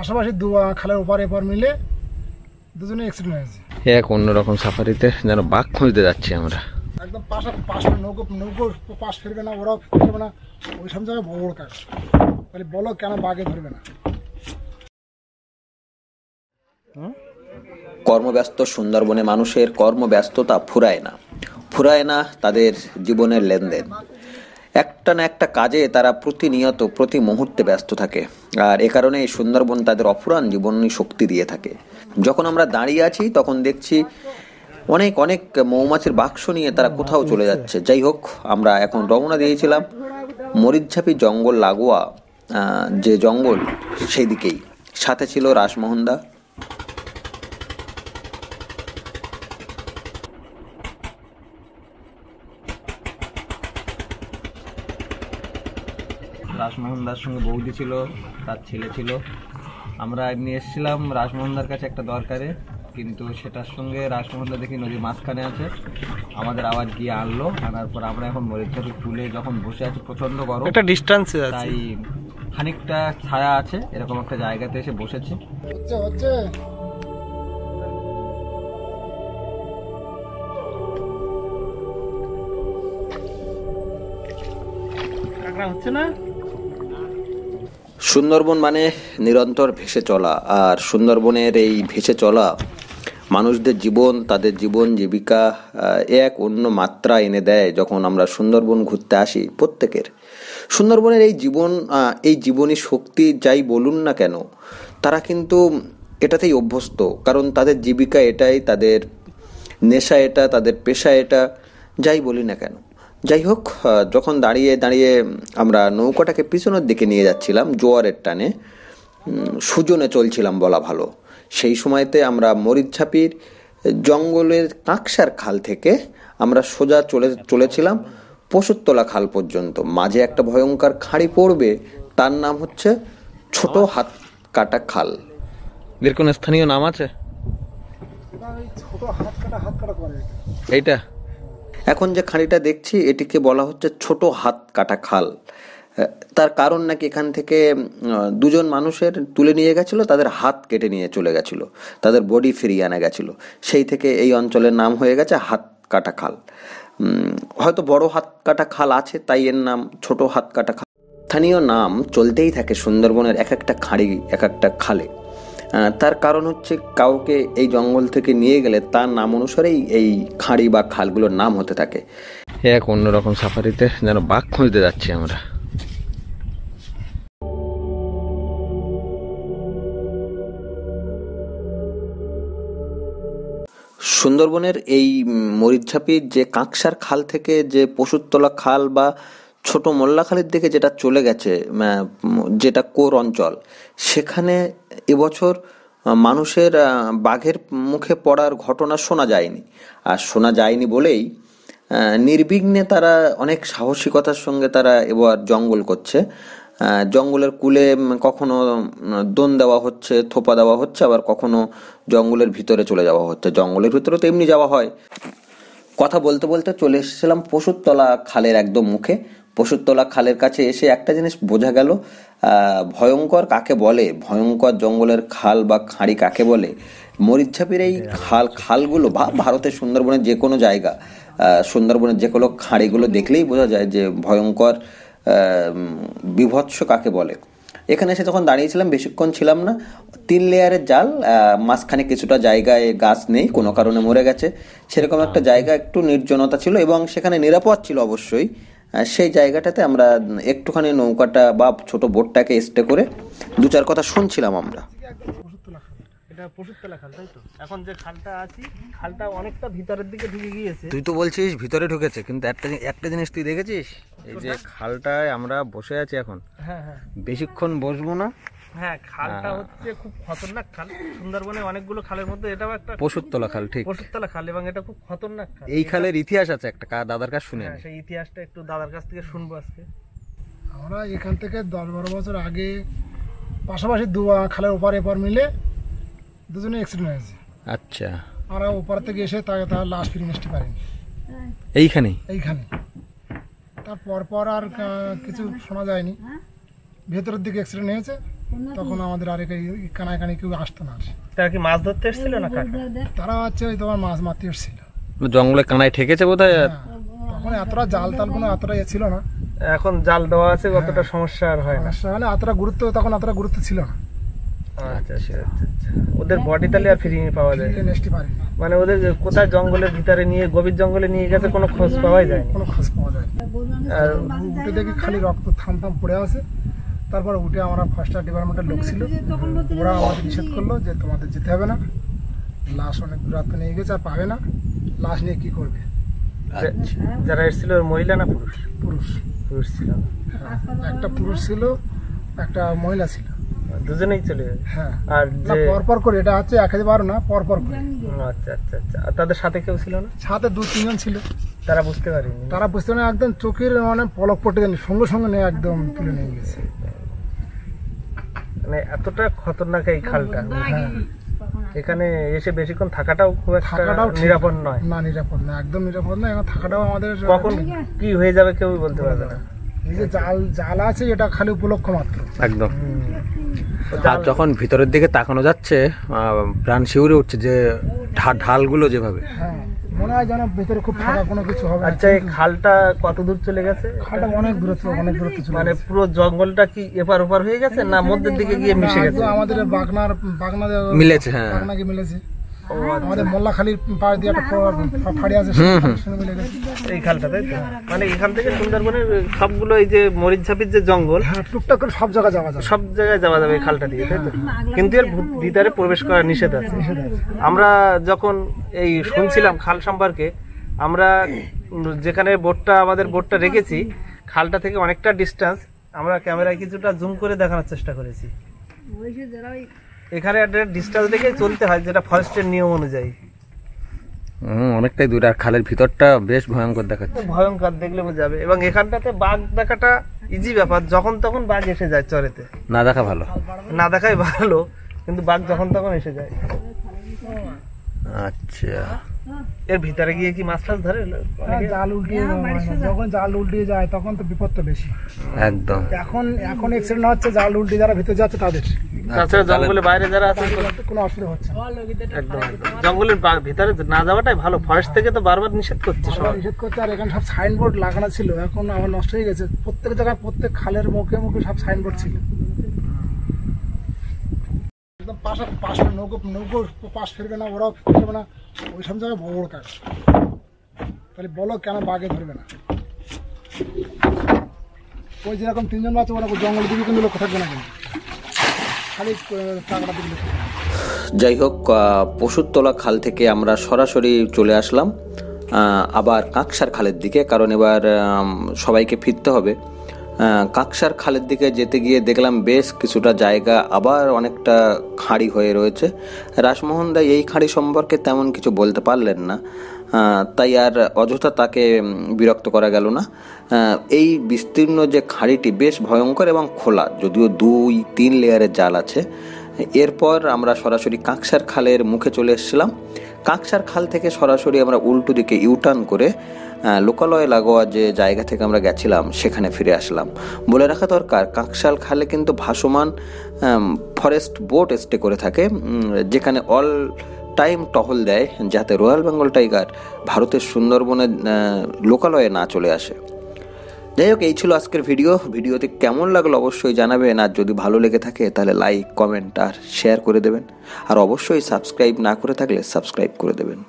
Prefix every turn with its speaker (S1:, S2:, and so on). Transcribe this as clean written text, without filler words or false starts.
S1: পাশাপাশি খালের ওপার এপার মিলে দুজনে অ্যাক্সিডেন্ট হয়েছে।
S2: এক অন্যরকম সাফারিতে যেন বাঘ খুঁজতে যাচ্ছি আমরা।
S1: একদম পাশ নৌকো পাশ ফিরবে না, ওরাও ফিরবে না, ওই সব জায়গায় বড় বড় কাজ। তাহলে বলো কেন বাঘে ধরবে না?
S3: কর্মব্যস্ত সুন্দরবনে মানুষের কর্মব্যস্ততা ফুরায় না তাদের জীবনের লেনদেন। একটা না একটা কাজে তারা প্রতিনিয়ত প্রতি মুহূর্তে ব্যস্ত থাকে, আর এ কারণে এই সুন্দরবন তাদের অফুরান জীবনী শক্তি দিয়ে থাকে। যখন আমরা দাঁড়িয়ে আছি তখন দেখছি অনেক অনেক মৌমাছির বাক্স নিয়ে তারা কোথাও চলে যাচ্ছে। যাই হোক, আমরা এখন রওনা দিয়েছিলাম মরিচঝাপি জঙ্গল লাগোয়া যে জঙ্গল, সেই দিকেই। সাথে ছিল রাসমোহনদা।
S2: রাসমোহনদার সঙ্গে বৌদি ছিল, তার ছেলে ছিল। আমরা এমনি এসেছিলাম রাসমোহনদার কাছে একটা দরকারে, কিন্তু সেটার সঙ্গে রাসমোহনদা দেখি নদীর মাঝখানে আছে। আমাদের আবার গিয়ে আনলো, আনার পর আমরা এখন মরিচঝাপি তুলে যখন বসে আছি, প্রচন্ড গরম, একটা ডিস্টেন্সে আছে, তাই খানিকটা ছায়া আছে এরকম একটা জায়গাতে এসে বসেছি।
S1: হচ্ছে না।
S3: সুন্দরবন মানে নিরন্তর ভেসে চলা, আর সুন্দরবনের এই ভেসে চলা মানুষদের জীবন, তাদের জীবন জীবিকা এক অন্য মাত্রা এনে দেয় যখন আমরা সুন্দরবন ঘুরতে আসি। প্রত্যেকের সুন্দরবনের এই জীবনী শক্তি যাই বলুন না কেন, তারা কিন্তু এটাতেই অভ্যস্ত, কারণ তাদের জীবিকা এটাই, তাদের নেশা এটা, তাদের পেশা এটা, যাই বলি না কেন। যাই হোক, যখন দাঁড়িয়ে দাঁড়িয়ে আমরা নৌকাটাকে পিছনের দিকে নিয়ে যাচ্ছিলাম জোয়ারের টানে, সুজনে চলছিলাম বলা ভালো, সেই সময়তে আমরা মরিচঝাপির জঙ্গলের কাঁকসার খাল থেকে আমরা সোজা চলেছিলাম পশুরতলা খাল পর্যন্ত। মাঝে একটা ভয়ঙ্কর খাঁড়ি পড়বে, তার নাম হচ্ছে ছোট হাত কাটা খাল।
S2: এর কোন স্থানীয় নাম আছে? এইটা
S3: এখন যে খাঁড়িটা দেখছি এটিকে বলা হচ্ছে ছোট হাত কাটা খাল। তার কারণ নাকি এখান থেকে দুজন মানুষের তুলে নিয়ে গেছিল, তাদের হাত কেটে নিয়ে চলে গেছিল, তাদের বডি ফিরিয়ে আনা গেছিল। সেই থেকে এই অঞ্চলের নাম হয়ে গেছে হাত কাটা খাল। হয়তো বড় হাত কাটা খাল আছে, তাই এর নাম ছোট হাত কাটা খাল। স্থানীয় নাম চলতেই থাকে সুন্দরবনের এক একটা খাঁড়ি, এক একটা খালে। তার কারণ হচ্ছে কাউকে এই জঙ্গল থেকে নিয়ে গেলে তার নাম অনুসারেই এই খাঁড়ি বা খালগুলোর নাম হতে থাকে।
S2: এক অন্যরকম সাফারিতে যেন বাঘ খুঁজতে যাচ্ছি আমরা।
S3: সুন্দরবনের এই মরিচঝাপির যে কাঁকসার খাল থেকে যে পশুরতলা খাল বা ছোট মোল্লাখালীর দিকে যেটা চলে গেছে, যেটা কোর অঞ্চল, সেখানে এবছর মানুষের বাঘের মুখে পড়ার ঘটনা শোনা যায়নি। আর শোনা যায়নি বলেই নির্বিঘ্নে তারা অনেক সাহসিকতার সঙ্গে তারা এবার জঙ্গল করছে। জঙ্গলের কূলে কখনো দোন দেওয়া হচ্ছে, থোপা দেওয়া হচ্ছে, আবার কখনো জঙ্গলের ভিতরে চলে যাওয়া হচ্ছে। জঙ্গলের ভিতরে তো এমনি যাওয়া হয়। কথা বলতে বলতে চলে এসেছিলাম পশুরতলা খালের একদম মুখে। পশুরতলা খালের কাছে এসে একটা জিনিস বোঝা গেল, ভয়ঙ্কর কাকে বলে, ভয়ঙ্কর জঙ্গলের খাল বা খাঁড়ি কাকে বলে। মরিচঝাপির এই খালগুলো বা ভারতের সুন্দরবনের যে কোনো জায়গা, সুন্দরবনের যে কোনো খাঁড়িগুলো দেখলেই বোঝা যায় যে ভয়ঙ্কর বিভৎস কাকে বলে। এখানে এসে যখন দাঁড়িয়েছিলাম, বেশিক্ষণ ছিলাম না। 3 লেয়ারের জাল, মাঝখানে কিছুটা জায়গায় গাছ নেই, কোনো কারণে মরে গেছে, সেরকম একটা জায়গা, একটু নির্জনতা ছিল এবং সেখানে নিরাপদ ছিল অবশ্যই। সেই জায়গাটাতে আমরা একটুখানি নৌকাটা বা ছোট বোটটাকে স্টে করে 2-4 কথা শুনছিলাম আমরা।
S1: এটা পশুরতলা খাল, তাই তো? এখন যে খালটা আছি, খালটা অনেকটা ভিতরের দিকে ঢুকে গিয়েছে।
S2: তুই তো বলছিস ভিতরে ঢুকেছে, কিন্তু একটা জিনিস তুই দেখেছিস, এই যে খালটায় আমরা বসে আছি এখন, হ্যাঁ হ্যাঁ, বেশিক্ষণ বসবো না।
S1: হ্যাঁ, খালটা হচ্ছে খুব খতরনাক খাল। সুন্দরবনে অনেকগুলো খালের মধ্যে এটাও একটা
S2: পশুরতলা খাল। ঠিক,
S1: পশুরতলা খাল, এবং এটা খুব খতরনাক খাল।
S2: এই খালের ইতিহাস আছে একটা, দাদার কাছ শুনে।
S1: সেই ইতিহাসটা একটু দাদার কাছ থেকে শুনবো আজকে। আমরা এখান থেকে 10-12 বছর আগে পাশাপাশি খালের ওপার এপার মিলে দুজনে অ্যাক্সিডেন্ট হয়েছে।
S2: আচ্ছা,
S1: আমরা ওপার থেকে এসে তার লাশ ফিরে নিতে পারিনি।
S2: এইখানে
S1: তারপর আর কিছু শোনা যায়নি। ভেতরের দিকে অ্যাক্সিডেন্ট হয়েছে, তখন আমাদের আর কানায় কানায় কেউ আসতো না।
S4: তারা কি মাছ ধরতে এসেছিল না কাকা?
S1: তারা হচ্ছে ওই তোমার মাছ মারতে এসেছিল।
S3: জঙ্গলে কানায় ঠেকেছে বোধহয়।
S1: তখন এতটা জাল টাল কোনো এতটা ছিল না।
S4: এখন জাল দেওয়া আছে, অতটা সমস্যা আর হয় না।
S1: তাহলে তখন অতটা গুরুত্ব ছিল না।
S4: আচ্ছা আচ্ছা আচ্ছা। ওদের বডি তাহলে আর ফিরিয়ে পাওয়া যায়?
S1: নেক্সট পারিনি।
S4: মানে ওদের কোথায় জঙ্গলের ভিতরে নিয়ে, গভীর জঙ্গলে নিয়ে গেছে, কোনো খোঁজ পাওয়া যায়?
S1: কোনো খোঁজ পাওয়া যায়।
S4: আর
S1: উঠে দেখি খালি রক্ত থাম পড়ে আছে। তারপর উঠে আমরা ফরেস্টার ডিপার্টমেন্টের লোক ছিল, ওরা আমাদের নিষেধ করলো যে তোমাদের যেতে হবে না, লাশ অনেক দূরত্ব নিয়ে গেছে, আর পাবে না, লাশ নিয়ে কি করবে।
S4: যারা এসেছিল মহিলা না পুরুষ?
S1: পুরুষ।
S4: পুরুষ ছিল।
S1: একটা পুরুষ ছিল, একটা মহিলা ছিল।
S4: দুজনেই চলে গেছে?
S1: হ্যাঁ।
S4: আর যে
S1: পরপর করে, এটা হচ্ছে একেবারে না, পরপর করে।
S4: আচ্ছা আচ্ছা আচ্ছা। আর তাদের সাথে কেউ ছিল না?
S1: সাথে 2-3 জন ছিল।
S4: তারা বুঝতে পারেনি?
S1: তারা বুঝতে পারে একদম চোখের মানে পলক পড়তে দেয়নি, সঙ্গে সঙ্গে নিয়ে একদম তুলে নিয়ে গেছে।
S4: মানে এতটা খতরনাক এই খালটা।
S1: হ্যাঁ।
S4: এখানে এসে বেশিক্ষণ থাকাটাও খুব একটা
S1: ঠিক
S4: নিরাপদ নয়।
S1: না, নিরাপদ না, একদম নিরাপদ না। এখন থাকাটাও আমাদের
S4: কখন কি হয়ে যাবে কেউ বলতে পারবে না।
S1: এই যে জাল আছে, এটা খালি উপলক্ষ মাত্র।
S3: একদম। আর যখন ভিতরের দিকে তাকানো যাচ্ছে প্রাণ শিউরে উঠছে, যে ঢালগুলো যেভাবে।
S1: হ্যাঁ, মনে হয় যেন ভিতরে খুব ফাঁকা, কোনো কিছু হবে।
S4: আচ্ছা, এই খালটা কত দূর চলে গেছে?
S1: খালটা অনেক দূরত্ব চলে
S4: মানে
S1: গেছে।
S4: পুরো জঙ্গলটা কি এপার ওপার হয়ে গেছে, না মধ্যের দিকে গিয়ে মিশে গেছে?
S1: আমাদের বাগনা
S3: মিলেছে। হ্যাঁ,
S1: বাগনাকে মিলেছে। আমাদের মোল্লাখালীর পাড় দিয়ে একটা ফাড়ি আছে, সেখানে মিলে গেছে
S4: এই খালটা, তাই তো? মানে এখান থেকে সুন্দরবনের সবগুলো এই যে মরিচঝাপির যে জঙ্গল,
S1: হ্যাঁ, টুকটাক করে সব জায়গায় যাওয়া যায়,
S4: সব জায়গায় যাওয়া যাবে এই খালটা দিয়ে, তাই তো? কিন্তু এর ভিতরে প্রবেশ করা নিষেধ আছে। আমরা যখন এই শুনছিলাম খাল সম্পর্কে, আমরা যেখানে আমাদের বোটটা রেখেছি, খালটা থেকে অনেকটা ডিস্টেন্স আমরা ক্যামেরায় কিছুটা জুম করে দেখানোর চেষ্টা করেছি। এখানে একটা ডিস্টেন্স রেখে চলতে হয়, যেটা ফরেস্টের নিয়ম অনুযায়ী।
S3: অনেকটাই দূর। আর খালের ভিতরটা বেশ ভয়ঙ্কর দেখাচ্ছে।
S4: ভয়ঙ্কর, দেখলে বোঝা যাবে। এবং এখানটাতে বাঘ দেখাটা ইজি ব্যাপার, যখন তখন বাঘ এসে যায় চরেতে।
S3: না দেখা ভালো,
S4: না দেখাই ভালো, কিন্তু বাঘ যখন তখন এসে যায়।
S3: আচ্ছা,
S4: এর ভিতরে গিয়ে কি মাছ টাছ ধরে?
S1: জাল উল্টিয়ে, যখন জাল উল্টিয়ে যায় তখন তো বিপদটা বেশি।
S3: একদম।
S1: এখন অ্যাক্সিডেন্ট হচ্ছে জাল উল্টে যারা ভিতরে যাচ্ছে তাদের।
S4: তাছাড়া জঙ্গলের বাইরে যারা আছে
S1: কোনো অসুবিধা হচ্ছে না।
S4: একদম। জঙ্গলের ভিতরে না যাওয়াটাই ভালো। ফরেস্ট থেকে তো বারবার নিষেধ করছে, সবাই
S1: নিষেধ করছে। আর এখানে সব সাইনবোর্ড লাগানো ছিল, এখন আবার নষ্ট হয়ে গেছে। প্রত্যেক জায়গায়, প্রত্যেক খালের মুখে মুখে সব সাইনবোর্ড ছিল। একদম পাশে নৌকো পাশ ফিরবে না, ওরাও ফিরবে না, ওই সব জায়গায় বড় কাজ। তাহলে বলো কেন বাঘে ধরবে না? ওই যেরকম 3 জন বাচ্চা, ওরা জঙ্গলের দিকে কিন্তু লক্ষ্য থাকবে না, কিন্তু খালি টাকাটা দিকে।
S3: যাই হোক, পশুরতলা খাল থেকে আমরা সরাসরি চলে আসলাম আবার কাঁকসার খালের দিকে, কারণ এবার সবাইকে ফিরতে হবে। কাঁকসার খালের দিকে যেতে গিয়ে দেখলাম বেশ কিছুটা জায়গা আবার অনেকটা খাঁড়ি হয়ে রয়েছে। রাসমোহন দা এই খাঁড়ি সম্পর্কে তেমন কিছু বলতে পারলেন না, তাই আর অযথা তাকে বিরক্ত করা গেল না। এই বিস্তীর্ণ যে খাঁড়িটি বেশ ভয়ঙ্কর এবং খোলা, যদিও 2-3 লেয়ারের জাল আছে। এরপর আমরা সরাসরি কাঁকসার খালের মুখে চলে এসেছিলাম। কাঁকসার খাল থেকে সরাসরি আমরা উল্টো দিকে ইউটার্ন করে লোকালয় লাগোয়া যে জায়গা থেকে আমরা গেছিলাম সেখানে ফিরে আসলাম। বলে রাখা দরকার, কাঁকসার খালে কিন্তু ভাসমান ফরেস্ট বোট স্টে করে থাকে, যেখানে অল টাইম টহল দেয়, যাতে রয়্যাল বেঙ্গল টাইগার ভারতের সুন্দরবনে লোকালয়ে না চলে আসে। যাই হোক, এই ছিল আজকের ভিডিওতে কেমন লাগলো অবশ্যই জানাবেন। আর যদি ভালো লেগে থাকে তাহলে লাইক, কমেন্ট আর শেয়ার করে দেবেন। আর অবশ্যই সাবস্ক্রাইব না করে থাকলে সাবস্ক্রাইব করে দেবেন।